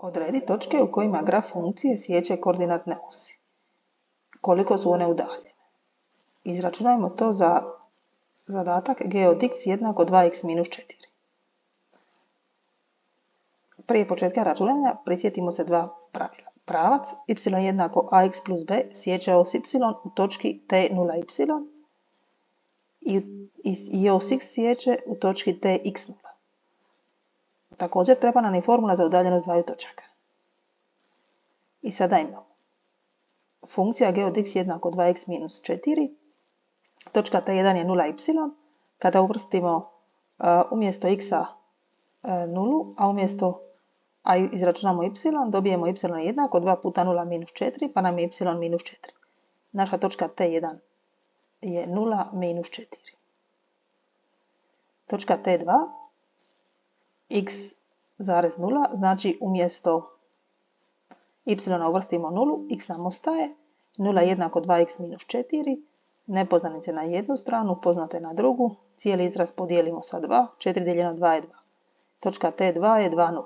Odredi točke u kojima graf funkcije siječe koordinatne osi. Koliko su one udaljene? Izračunajmo to za zadatak g od x jednako 2x minus 4. Prije početka računanja prisjetimo se dva pravila. Pravac y jednako ax plus b siječe os y u točki t 0y i os x siječe u točki t x0. Također treba nam i formula za udaljenost dvaju točaka. I sada imamo funkcija g od x jednako 2x minus 4, točka t1 je 0y, kada uvrstimo umjesto x-a 0, a izračunamo y, dobijemo y jednako 2 puta 0 minus 4, pa nam je y minus 4. Naša točka t1 je 0 minus 4. Točka t2 x zarez 0, znači umjesto y uvrstimo 0, x nam ostaje, 0 jednako 2x minus 4, nepoznanice na jednu stranu, poznate na drugu, cijeli izraz podijelimo sa 2, 4 dijeljeno 2 je 2. Točka t2 je 2, 0.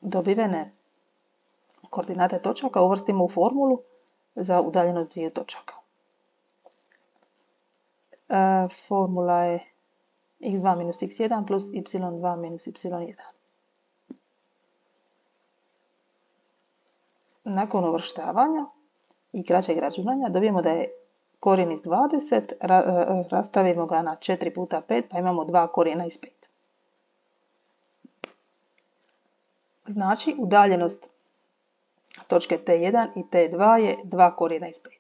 Dobivene koordinate točaka uvrstimo u formulu za udaljenost dviju točaka. Formula je x2 minus x1 plus y2 minus y1. Nakon uvrštavanja i kraćeg računanja dobijemo da je korijen iz 20, rastavimo ga na 4 puta 5, pa imamo 2 korijena iz 5. Znači, udaljenost točke T1 i T2 je 2 korijena iz 5.